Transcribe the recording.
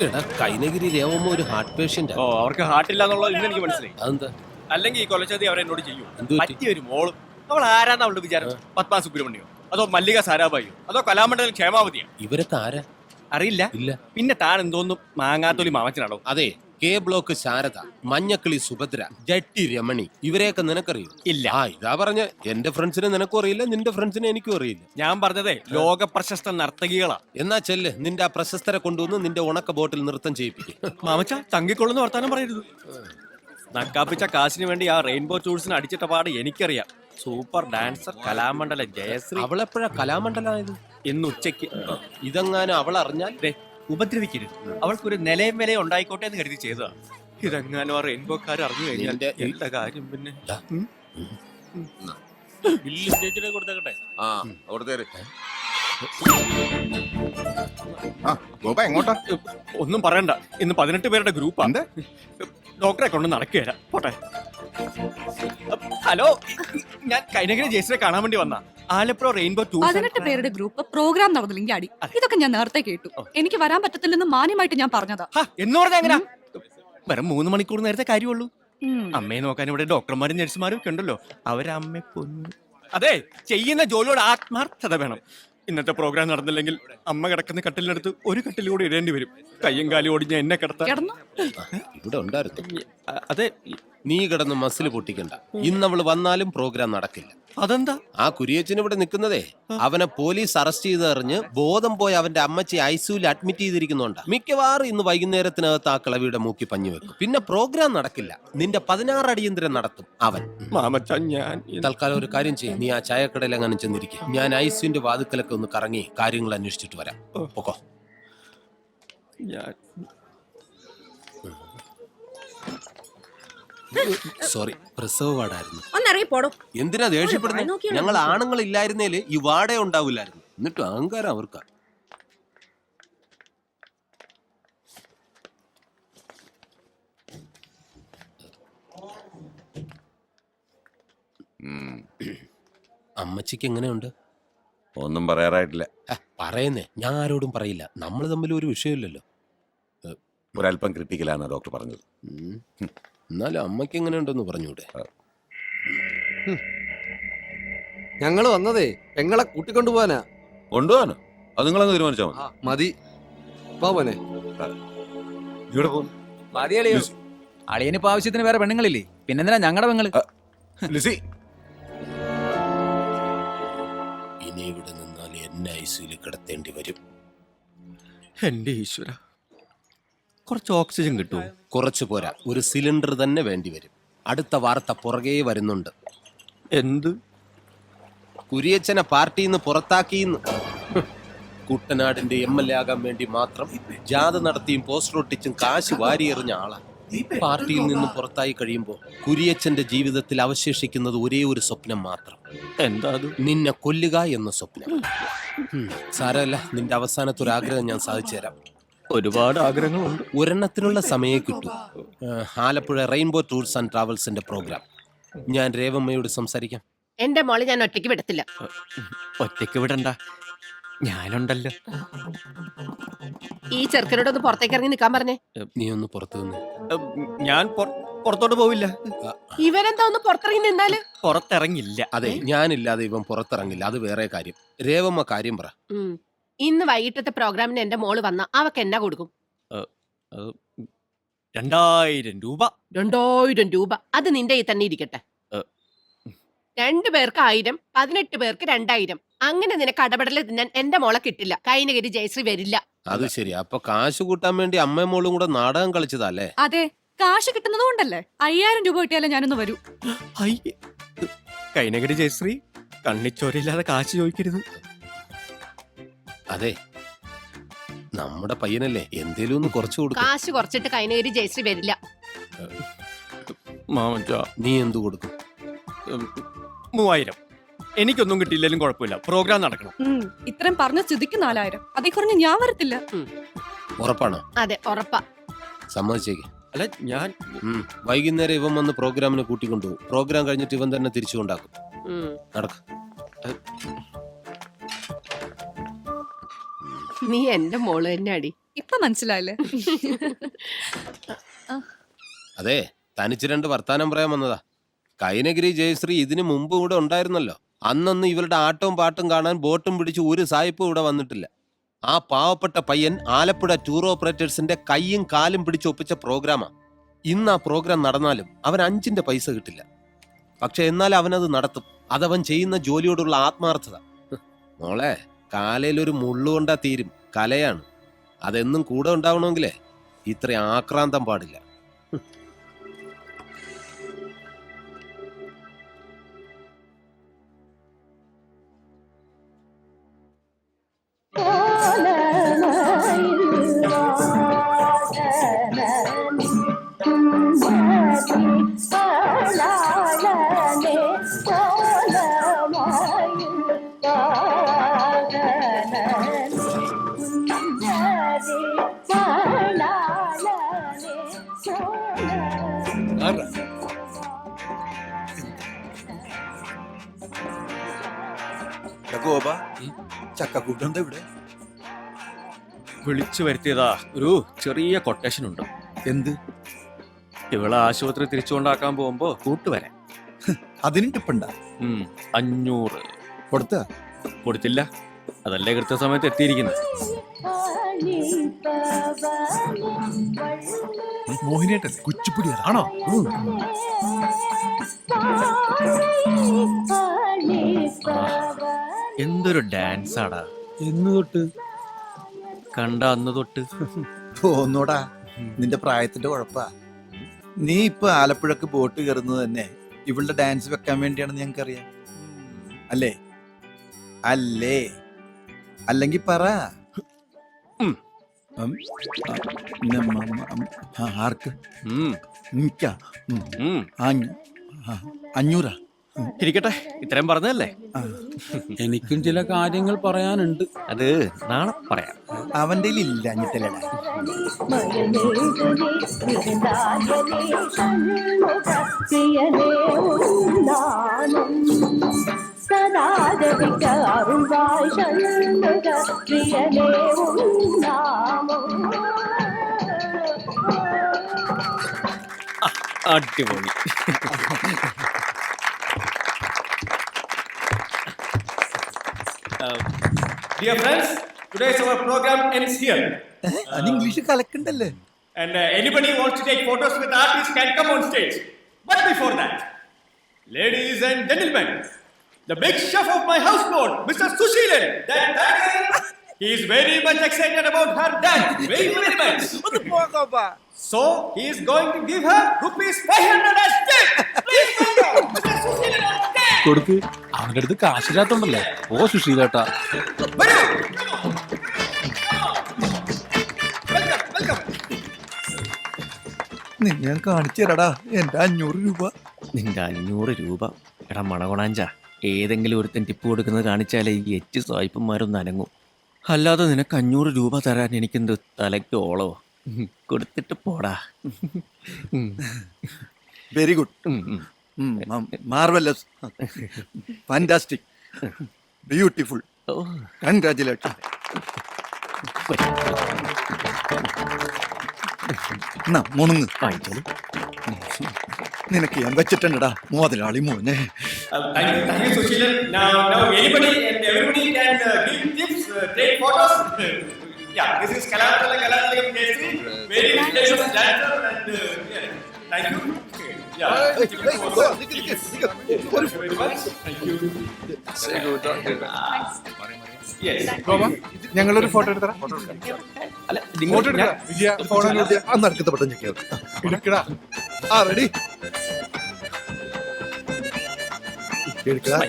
എടാ കൈനഗിരി രേവമ്മ ഒരു heart patient. ഓ അവർക്ക് ഹാർട്ടില്ല എന്നുള്ളത് ഇന്ന് എനിക്ക് മനസ്സിലായി. അതെന്താ? അല്ലെങ്കിൽ ഈ കൊലച്ചതി അവരെന്നോട് ചെയ്യും. എന്ത് പറ്റി? പറ്റിയ ഒരു മോളും. അവൾ ആരാന്ന് അവളുടെ വിചാരം? പത്മ സുബ്രഹ്മണ്യോ അതോ മല്ലിക സാരാഭായിയോ അതോ കലാമണ്ഡലം ക്ഷേമാവതിയോ? ഇവരൊക്കെ ആരാ? അറിയില്ല. ഇല്ല. പിന്നെ താൻ എന്തോന്നും മാങ്ങാത്തൊലി മാമച്ചനാണോ? അതെ, കെ ബ്ലോക്ക് ശാരദ, മഞ്ഞക്കിളി സുഭദ്ര, ജട്ടി രമണി, ഇവരെയൊക്കെ നിനക്കറിയോ? ഇല്ല. ആ ഇതാ പറഞ്ഞ എന്റെ ഫ്രണ്ട്സിനെ നിനക്കും അറിയില്ല, നിന്റെ ഫ്രണ്ട്സിനെ എനിക്കും അറിയില്ല. ഞാൻ പറഞ്ഞതേ ലോക പ്രശസ്ത നർത്തകികളാ. എന്നാ ചെല്ല്, നിന്റെ ആ പ്രശസ്തരെ കൊണ്ടുവന്ന് നിന്റെ ഉണക്ക ബോട്ടിൽ നൃത്തം ചെയ്യിപ്പിക്കും. മാമച്ച തങ്ങിക്കൊള്ളുന്ന വർത്താനം പറയരുത്. നക്കാപ്പിച്ച കാശിന് വേണ്ടി ആ റെയിൻബോ ടൂൾസിന് അടിച്ചിട്ട പാട് എനിക്കറിയാം. Super dancer Kalamandalam Jayashree. അവളെപ്പോഴാ കലാമണ്ഡലമായത്? ഇന്ന് ഉച്ചയ്ക്ക്. ഇതെങ്ങാനും അവൾ അറിഞ്ഞാൽ ഉപദ്രവിക്കരുത്. അവൾക്കൊരു നിലയും വിലയും ഉണ്ടായിക്കോട്ടെ എന്ന് കരുതി ചെയ്തതാ. ഇതെങ്ങാനും ആ റെയിൻബോക്കാർ അറിഞ്ഞു കഴിഞ്ഞാൽ എന്താ കാര്യം? പിന്നെ എങ്ങോട്ടാ? ഒന്നും പറയണ്ട. ഇന്ന് 18 പേരുടെ ഗ്രൂപ്പാ. ഡോക്ടറെ കൊണ്ട് നടക്കുകയല്ല. പോട്ടെ. ഹലോ, ഞാൻ കൈനഗിരി ജയശ്രീയെ കാണാൻ വേണ്ടി വന്ന ആലപ്പുഴ റെയിൻബോ 18 പേരുടെ ഗ്രൂപ്പ് പ്രോഗ്രാം നടന്നില്ലെങ്കിൽ അടി. ഇതൊക്കെ ഞാൻ നേരത്തെ കേട്ടു. എനിക്ക് വരാൻ പറ്റത്തില്ലെന്ന് മാന്യമായിട്ട് ഞാൻ പറഞ്ഞതാ. എന്ന് പറഞ്ഞാ എങ്ങനാ? വെറും 3 മണിക്കൂർ നേരത്തെ കാര്യമുള്ളൂ. അമ്മയെ നോക്കാൻ ഇവിടെ ഡോക്ടർമാരും നഴ്സുമാരും ഒക്കെ ഉണ്ടല്ലോ. അവരമ്മയെ കൊന്നു. അതെ, ചെയ്യുന്ന ജോലിയോട് ആത്മാർത്ഥത വേണം. ഇന്നത്തെ പ്രോഗ്രാം നടന്നില്ലെങ്കിൽ അമ്മ കിടക്കുന്ന കട്ടിലിനടുത്ത് ഒരു കട്ടിൽ കൂടി ഇടേണ്ടി വരും. കയ്യും കാലും ഓടിഞ്ഞ എന്നെ കിടത്താൻ. ഇവിടെ ഉണ്ടായിരുന്നു. അതെ, നീ കിടന്ന് മസിൽ പൊട്ടിക്കണ്ട. ഇന്നവള് വന്നാലും പ്രോഗ്രാം നടക്കില്ല. അതെന്താ? ആ കുരിയച്ചൻ ഇവിടെ നിൽക്കുന്നതേ അവനെ പോലീസ് അറസ്റ്റ് ചെയ്തറിഞ്ഞ് ബോധം പോയി അവന്റെ അമ്മച്ചി ഐസിയുവിൽ അഡ്മിറ്റ് ചെയ്തിരിക്കുന്നുണ്ട്. മിക്കവാറും ഇന്ന് വൈകുന്നേരത്തിനകത്ത് ആ കിളവിയുടെ മൂക്കി പഞ്ഞു വെക്കും. പിന്നെ പ്രോഗ്രാം നടക്കില്ല. നിന്റെ 16 അടിയന്തരം നടത്തും അവൻ. ഞാൻ തൽക്കാലം ഒരു കാര്യം ചെയ്യും, നീ ആ ചായക്കടയിൽ അങ്ങനെ ചെന്നിരിക്കും. ഞാൻ ഐസിയുന്റെ വാതുക്കലൊക്കെ ഒന്ന് കറങ്ങി കാര്യങ്ങൾ അന്വേഷിച്ചിട്ട് വരാം. പൊക്കോ. സോറി, പ്രസവ വാർഡായിരുന്നു. എന്തിനാ ദേഷ്യപ്പെടുന്നത്? ഞങ്ങൾ ആണുങ്ങൾ ഇല്ലായിരുന്നേല് ഈ വാടേ ഉണ്ടാവില്ലായിരുന്നു. എന്നിട്ടും അഹങ്കാരം അവർക്കാ. അമ്മച്ചിക്ക് എങ്ങനെയുണ്ട്? ഒന്നും പറയാറായിട്ടില്ല. പറയുന്നേ, ഞാൻ ആരോടും പറയില്ല. നമ്മൾ തമ്മിൽ ഒരു വിഷയമില്ലല്ലോ. ഒരല്പം ക്രിട്ടിക്കലാണ് ഡോക്ടർ പറഞ്ഞത്. എന്നാലും അമ്മയ്ക്ക് എങ്ങനെയുണ്ടെന്ന് പറഞ്ഞൂടെ? ഞങ്ങള് വന്നതേ പെങ്ങളെ കൂട്ടിക്കൊണ്ടുപോവാനാ. കൊണ്ടുപോകാനോ? അത് നിങ്ങളങ്ങ് തീരുമാനിച്ചാൽ മതി. പോനെ ഇവിടെ പോകും. മതിയളിയോ, അളിയനിപ്പോ ആവശ്യത്തിന് വേറെ പെണ്ണുങ്ങളില്ലേ? പിന്നെന്തിനാ ഞങ്ങളുടെ പെങ്ങള്? ലിസി, ഇനി ഇവിടെ നിന്നാൽ എന്നെ ഐസിയിൽ കിടത്തേണ്ടി വരും. എന്റെ ഈശ്വര, കുറച്ച് ഓക്സിജൻ കിട്ടുമോ? കുറച്ചു പോരാ, ഒരു സിലിണ്ടർ തന്നെ വേണ്ടി വരും. അടുത്ത വാർത്ത പുറകെ വരുന്നുണ്ട്. എന്ത്? കുരിയച്ചനെ പാർട്ടിയിൽ നിന്ന് പുറത്താക്കിയെന്ന്. കുട്ടനാടിന്റെ MLA ആകാൻ വേണ്ടി മാത്രം ജാഥ നടത്തിയും പോസ്റ്റർ ഒട്ടിച്ചും കാശ് വാരിയെറിഞ്ഞ ആളാ. പാർട്ടിയിൽ നിന്ന് പുറത്തായി കഴിയുമ്പോൾ കുരിയച്ചന്റെ ജീവിതത്തിൽ അവശേഷിക്കുന്നത് ഒരേ ഒരു സ്വപ്നം മാത്രം. എന്താ അത്? നിന്നെ കൊല്ലുക എന്ന സ്വപ്നം. സാരമല്ല, നിന്റെ അവസാനത്തെ ഒരു ആഗ്രഹം ഞാൻ സാധിച്ചു തരാം. ഒരുപാട് ആഗ്രഹങ്ങളുണ്ട്. ഒരെണ്ണത്തിനുള്ള സമയം കിട്ടും. ആലപ്പുഴ റെയിൻബോ ടൂർസ് ആൻഡ് ട്രാവൽസിന്റെ പ്രോഗ്രാം. ഞാൻ രേവമ്മയോട് സംസാരിക്കാം. എന്റെ മോളെ ഞാൻ ഒറ്റയ്ക്ക് വിടത്തില്ല. ഒറ്റയ്ക്ക് വിടണ്ട, ഞാനുണ്ടല്ലോ. ഈ ചെറുക്കനോടൊന്ന് പുറത്തേക്ക് ഇറങ്ങി നിൽക്കാൻ പറഞ്ഞേ. നീ ഒന്ന് പുറത്തു നിന്ന്. ഞാൻ പുറത്തോട്ട് പോവില്ല. ഇവരെന്താ ഒന്ന് പുറത്തിറങ്ങി നിന്നാല്? പുറത്തിറങ്ങില്ല. അതെ, ഞാനില്ലാതെ ഇവൻ പുറത്തിറങ്ങില്ല. അത് വേറെ കാര്യം. രേവമ്മ കാര്യം പറ. ഇന്ന് വൈകിട്ടത്തെ പ്രോഗ്രാമിന് എന്റെ മോള് വന്ന അവക്ക് എന്നാ കൊടുക്കും? 2000 രൂപ. 2000 രൂപ? അത് നിന്റെ ഈ തന്നെ ഇരിക്കട്ടെ. 2 പേർക്ക് 1000, 18 പേർക്ക് 2000. അങ്ങനെ നിനക്ക് അടപടല് തിന്നാൻ എന്റെ മോളെ കിട്ടില്ല. കൈനഗിരി ജയശ്രീ വരില്ല. അത് ശരി. അപ്പൊ കാശ് കൂട്ടാൻ വേണ്ടി അമ്മയും മോളും കൂടെ നാടകം കളിച്ചതല്ലേ? അതെ, കാശ് കിട്ടുന്നത് കൊണ്ടല്ലേ. 5000 രൂപ കിട്ടിയാലേ ഞാനൊന്ന് വരൂ. കൈനഗിരി ജയശ്രീ, കണ്ണിച്ചോരയില്ലാതെ കാശ് ചോദിക്കരുത്. അതെ, നമ്മുടെ പയ്യനല്ലേ, എന്തേലും ഒന്ന് കുറച്ചു കൊടുക്കും. കാശ് കുറച്ചിട്ട് കൈനഗിരി ജയശ്രീ വരില്ല. നീ എന്തു കൊടുക്കും? 3000. എനിക്കൊന്നും കിട്ടിയില്ലെങ്കിലും കുഴപ്പമില്ല, പ്രോഗ്രാം നടക്കണം. ഇത്രയും പറഞ്ഞ സ്ഥിതിക്ക് 4000. അതേ കുറഞ്ഞ് ഞാൻ വരത്തില്ല. ഉറപ്പാണോ? അതെ, ഉറപ്പാ. സമ്മതിച്ചേക്ക്. അല്ല, ഞാൻ വൈകുന്നേരം ഇവൻ വന്ന് പ്രോഗ്രാമിന് കൂട്ടിക്കൊണ്ടുപോകും. പ്രോഗ്രാം കഴിഞ്ഞിട്ട് ഇവൻ തന്നെ തിരിച്ചു കൊണ്ടാക്കും. നടക്ക. നീ എന്റെ മോള് തന്നെ അടി. ഇപ്പൊ മനസ്സിലായില്ലേ? അതെ, തനിച്ച് രണ്ട് വർത്താനം പറയാൻ വന്നതാ. കൈനഗിരി ജയശ്രീ ഇതിനു മുമ്പ് ഇവിടെ ഉണ്ടായിരുന്നല്ലോ. അന്നൊന്നും ഇവരുടെ ആട്ടവും പാട്ടും കാണാൻ ബോട്ടും പിടിച്ച് ഒരു സായിപ്പും ഇവിടെ വന്നിട്ടില്ല. ആ പാവപ്പെട്ട പയ്യൻ ആലപ്പുഴ ടൂർ ഓപ്പറേറ്റേഴ്സിന്റെ കൈയും കാലും പിടിച്ചൊപ്പിച്ച പ്രോഗ്രാമാ. ഇന്ന് ആ പ്രോഗ്രാം നടന്നാലും അവൻ 5 പൈസ കിട്ടില്ല. പക്ഷെ എന്നാൽ അവനത് നടത്തും. അതവൻ ചെയ്യുന്ന ജോലിയോടുള്ള ആത്മാർത്ഥത. മോളെ, കാലയിലൊരു മുള്ളുകൊണ്ടാ തീരും. കലയാണ്. അതെന്നും കൂടെ ഉണ്ടാവണമെങ്കിലേ ഇത്ര ആക്രാന്തം പാടില്ല. ഗോപ, ചക്കക്കൂട്ടെന്താ ഇവിടെ? വിളിച്ചു വരുത്തിയതാ. ഒരു ചെറിയ കൊട്ടേഷൻ ഉണ്ട്. എന്ത്? ഇവളെ ആശുപത്രി തിരിച്ചുകൊണ്ടാക്കാൻ പോകുമ്പോ കൂട്ടുവരാൻ. അതിന് ടിപ്പുണ്ട? 500 കൊടുത്ത? കൊടുത്തില്ല. അതല്ലേ കൃത്യസമയത്ത് എത്തിയിരിക്കുന്നത്. മോഹിനിയേട്ടൻ കുച്ചിപ്പുടി ആണോ? എന്തൊരു ഡാൻസ് ആടാ. എന്ന് തൊട്ട്? കണ്ട അന്ന് തൊട്ട്. തോന്നൂടാ, നിന്റെ പ്രായത്തിന്റെ കുഴപ്പാ. നീ ഇപ്പൊ ആലപ്പുഴക്ക് ബോട്ട് കയറുന്നത് തന്നെ ഇവളുടെ ഡാൻസ് വെക്കാൻ വേണ്ടിയാണെന്ന് ഞങ്ങൾക്കറിയാം. അല്ലേ? അല്ലേ? അല്ലെങ്കിൽ പറ. ആർക്ക്? എനിക്കാ? 500. ഇരിക്കട്ടെ, ഇത്രയും പറഞ്ഞതല്ലേ. എനിക്കും ചില കാര്യങ്ങൾ പറയാനുണ്ട്. അത് നാളെ പറയാം. അവന്റെ ഇല്ല അഞ്ഞിട്ടല്ലടാ. അടിപൊളി. Dear friends, today's our program ends here. അത് English കലക്കണ്ടല്ലേ? And anybody who wants to take photos with artists can come on stage. But before that, ladies and gentlemen, the big chef of my houseboat, Mr. Sushilan. He is very much excited about her dance. Very much. So he is going to give her ₹500 as tip. Please welcome Mr. Sushilan on stage. കൊടുക്ക്. അവന്റെ അടുത്ത് കാശില്ലാത്തോണ്ടല്ലേ. ഓ സുശീലേട്ടാ. ഞാൻ കാണിച്ചു തരാടാ എന്റെ 500 രൂപ. നിന്റെ 500 രൂപ? എടാ മണകൊണാഞ്ച, ഏതെങ്കിലും ഒരുത്തൻ ടിപ്പ് കൊടുക്കുന്നത് കാണിച്ചാലേ ഈ 8 സായിപ്പന്മാരൊന്നും അനങ്ങും. അല്ലാതെ നിനക്ക് 500 രൂപ തരാൻ എനിക്കെന്ത് തലയ്ക്ക് ഓളോ? കൊടുത്തിട്ട് പോടാ. Very good, marvellous, fantastic, beautiful, congratulation. മുണുങ്ങ്. നിനക്ക് ഞാൻ വെച്ചിട്ടുണ്ടടാ മുതലാളി മോനെ. ഞങ്ങളൊരു ഫോട്ടോ എടുത്തടാ. അന്ന് അടുത്ത പെട്ടെന്ന് ഞെക്കിയത് ആ റെഡി എടുക്കടാ.